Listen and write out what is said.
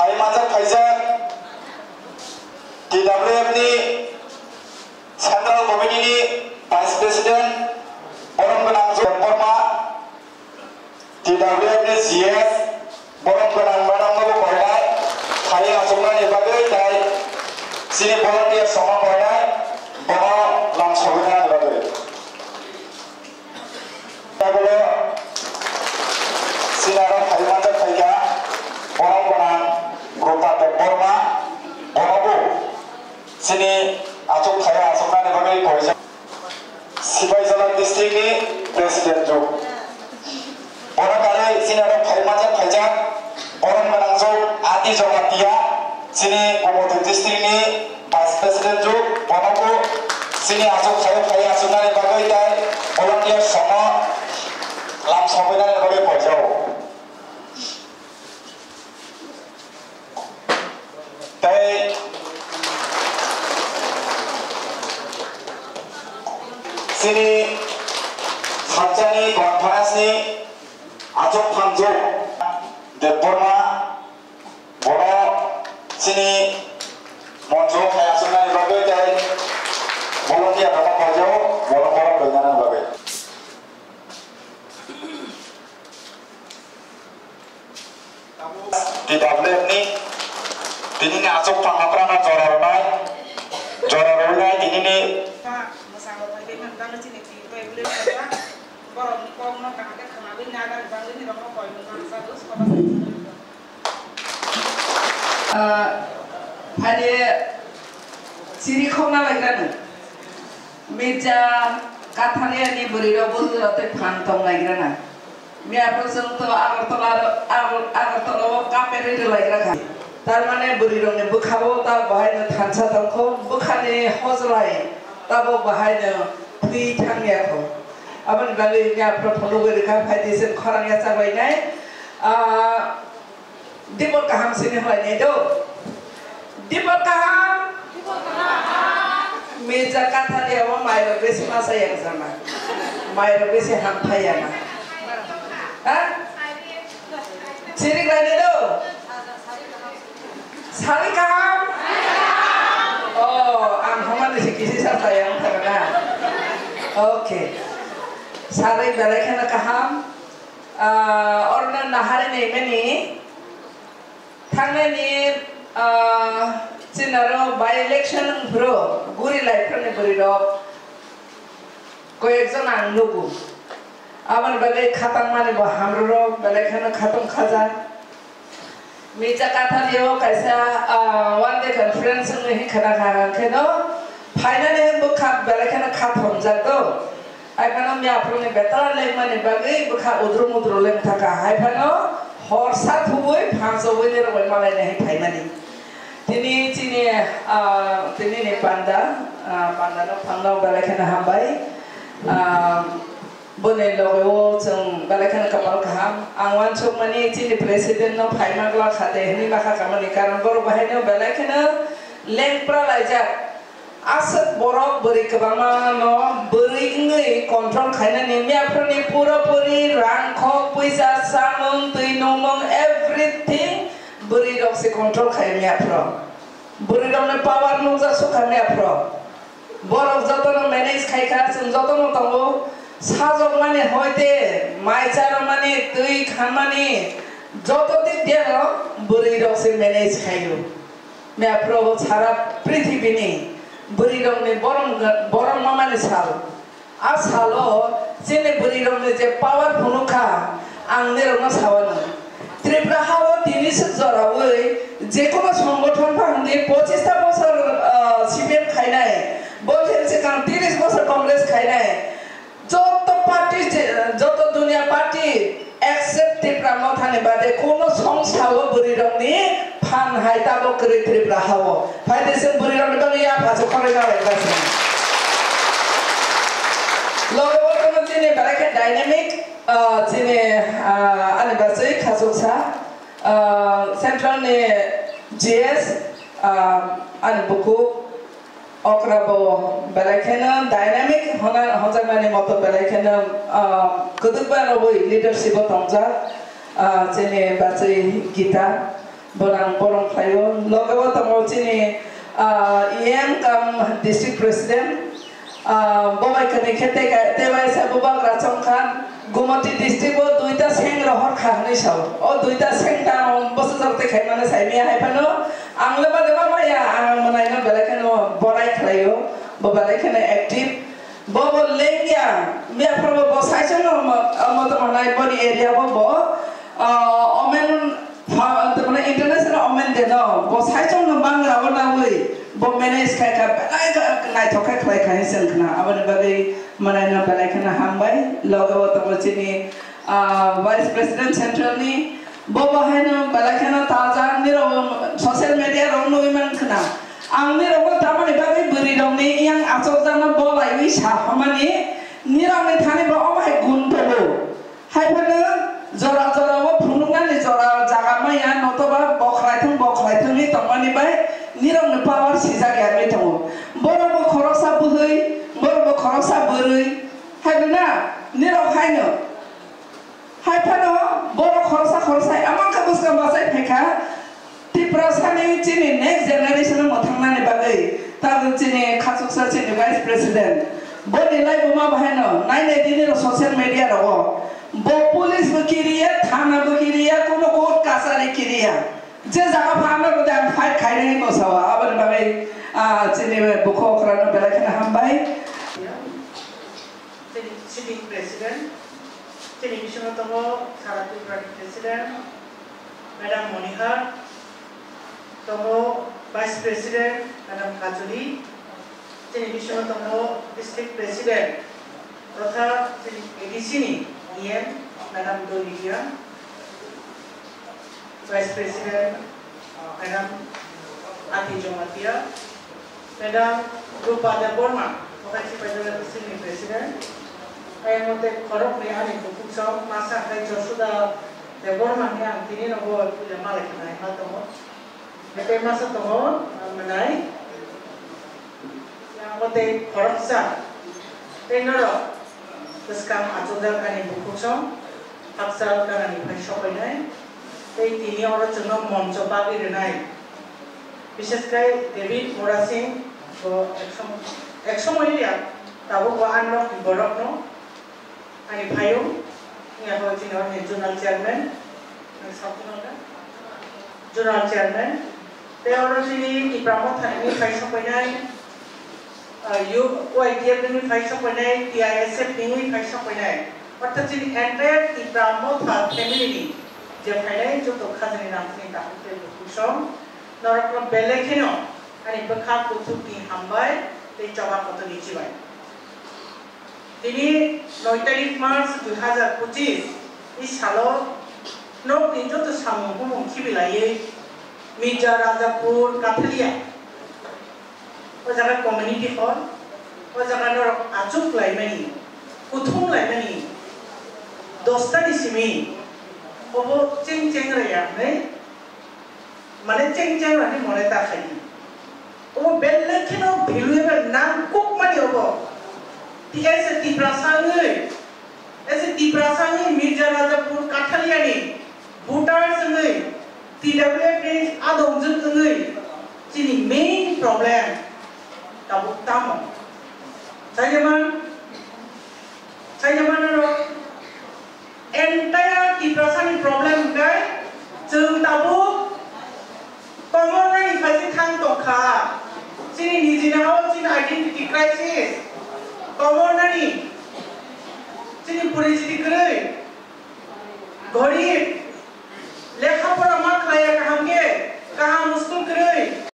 Faimajak Faijak TWF ni Central Committee ni Vice President Borong Benang Borma TWF ni GS Borong Benang Benang Nobo Koilai Khai Asumna ni bagai dai sini volunteer sama Koilai Bono Lam Sobina ni bagai Tagulo Sinara Faimajak Faijak Borong Benang Grupa Borma Bonobo sini Acuk Khaya Asumna ni bagai Koilai Sibai Jalan District ni Presiden Juk Borong Kali sini ada Faimajak Faijak Borong Benang Juk Adi Jogatia sini Komodo District ni Vice President Juk Bonobo sini Acuk Khaya Asumna ni bagai dai volunteer sama Lam Sobina ni bagai Koilai dai sini Sajjani Conference ni Acuk Pangjuk Deborma Bono sini Monjo Khaya Asumna ni bagai dai volunteer apa Koilai bolong-bolong dengan bagai di WF ni ini ni Acuk Pangaprana Jorarunai ini ni ada ciri khona lagi meja katanya ni berido bulu atau pantong lagi na Mia person to agartala kapere de lagi kan tarmane berido ni bukhabo ta bahai na thansa tangko bukhane hozrai tabo bahai na pui thangya ko aban bali nya propolo berika faidisen khorang ya sabai nai dibor kaham sini hoy ne do dibor kaham meja kata dia wa mai besi masa yang sama mai besi hampaya na ha ciri lain do sari kaham oh ang haman kisi siapa yang terkenal oke sari balai kena kaham orang nahari ni meni thangnya ni Sinaro by election bro guri life ni berido koyekjon ang nugu aban balai khatang mane bo hamro balai khana khatong khaja meja katha dio kaisa one day conference ni khana khana kheno finally book khat balai khana khathom jato ai kana mi apro ni betara le mane bagai bukha udru mudru le thaka hai phano horsa thuboi phanso boi ne roi malai nei finally Tini ni panda no pangau balakan hambai bone logo jeng balakan kapal kaham angwan chok mani tini presiden no phaima gla khade ni maka kamani karon bor bahai no balakan lengpra laijak asat borok beri kebama no beri ngai kontrol khaina ni mia prani pura puri rangkho puisa samung tuinumong everything beri dok se kontrol khai mia pro beri dok ne power nung za sukha mia pro borok jotono manage khai kha sum jotono tango sajok mane hoite maichar mane tui khamani joto dik dia no beri dok se manage khayo mia pro sara prithvi ni beri dok ne borong mama ne sal asalo sine beri dok ne je power phunukha ang ne rona sawana Tripura hawa tinis jorawoi jekono সংগঠন pangde 25টা বছর সিপিএম খাই নাই বলছেন সেখানে 30 বছর কংগ্রেস খাই নাই যত পার্টি যত দুনিয়া পার্টি एक्सेप्ट ত্রিপুরা মথানে বাদে কোন সংস্থাও বরিরংনি ফান হাইতাবো করে ত্রিপুরা হাওয়া ফাইদেসন বরিরংনি বাংলা ভাষা করে না লাগাছে লগবতন যিনি বারাকে ডাইনামিক যিনি আনিবাসই খাসুকসা सेंट्रल ने जीएस बुकु अक्राबो बेलायखेनो डायनामिक होना हजामानि मतो बेलायखेनो कदुबा रबो लीडरशिप तंजा जेने बाचै Gita borang borong playo logo tamo chini EM kam district president bobai kene khete ka tewai sa bobak rachong khan Gumati district bo duita seng rohor khani sao o duita seng ta bosu jarte khai mane saimi hai pano angle ba deba maya ang manai no belakano borai khlayo bo belakane active bobo lengya me probo bo saison no mo to manai body area bo omen মানে international women day ন বসাইচং ন বাংলা ওনা ওই ব ম্যানেজ খাই কা বেলাই নাই থকাই খাই খাই সেনখনা আবার বাগै মানে ন বেলাই খানা হামবাই লগো তমচিনি ভাইস প্রেসিডেন্ট সেন্ট্রাল নি ব বাহাই ন বেলাই খানা তাজা নিরো সোশ্যাল মিডিয়া রং ন ইমান খনা आंनि रंग तामानि बागै बोरि रंनि यां आचर जाना बलाई wi sa हमani निरावनि थानि बा अमाय गुन दबो हायफानो जरा जरा वो फुनुंगानि जरा जागा माया नतबा बखरायथोंनि तंमानि बाय निरावनि पावार सिजा गैयामै दङ बरबो खरसा बोहै बरबो खरसा बोरै हायबोना निराव हायनो हायफानो बर खरसा आमांका बुसका बासाय फेखा तिप्रासानि चिनि नेक्स्ट जेनेरेशन मथांनानि बागै तागो चिनि खासुकसा चिनि भाइस प्रेसिडेंट बनि लाइफ मा बाहायनो नायनाय दिनि सोशल मीडिया रहो बो पुलिस बकिरिया थाना बकिरिया कोनो कोर्ट कासारि किरिया जे जागा फामना बदा फाइट खाइने बसावा आबर बागै चिनि बुखो खरानो बेलाखना हामबाय चिनि प्रेसिडेंट चिनि बिशनो तंगो सारातु प्रेसिडेंट मैडम मोनिका तंगो वाइस प्रेसिडेंट मैडम काजुली चिनि बिशनो तंगो डिस्ट्रिक्ट प्रेसिडेंट तथा चिनि ADC EM Madam Dolivia, Vice President Madam Ati Jomatia, Madam Rupada Borma, Wakasi Padala Senior President. I am not a corrupt man in Kukusam, Masa Hai Josuda, the Borma Yang Tinin of the Malakina, Hatomo, the Masa Tomo, Manai, what they corrupt son. They know. Terskam ajudan kani bukusong, aksal kani pasokanai, tei tini orang cuma moncoba irenai. Biseskai David Morasing, ko eksom ini ya, tahu ko anlok borok no, ani payung, ini apa cina orang jurnal chairman, jurnal chairman, tei orang sini di pramothan ini pasokanai. UITF ni faisa panai, TISF ni faisa panai. Orta jadi entire Ibrahimo thar family ni, jab panai jo to khazani nam ni tak itu kusong. Narak lo belekino, ani bekak kutuk ni hambai, te coba koto ni cibai. Ini 9 Maret 2025, ini salo nok ni jo to samung humung kibilai, Mirza Rajapur Kathalia. वो जगह community hall वो जगह नोर आचुक लाइमनी कुथुम लाइमनी दोस्तानी सिमी वो चेंग रहा है माने चेंग वाली मोने ताकि वो बेल्ले के नो भिलुए में नाम कुक मनी होगा ऐसे तीप्रासांगे मिर्जा राजापुर काठलियानी भूटान संगे TWF ने आदोंजन संगे जिनी main problem tabuk tamu. Saya zaman lo entire tiprasan problem guy, jeng tabuk, common ni pasti thang tokha. Sini ni sini awal sini identity crisis, common ni, sini polisi dikerei, gorib.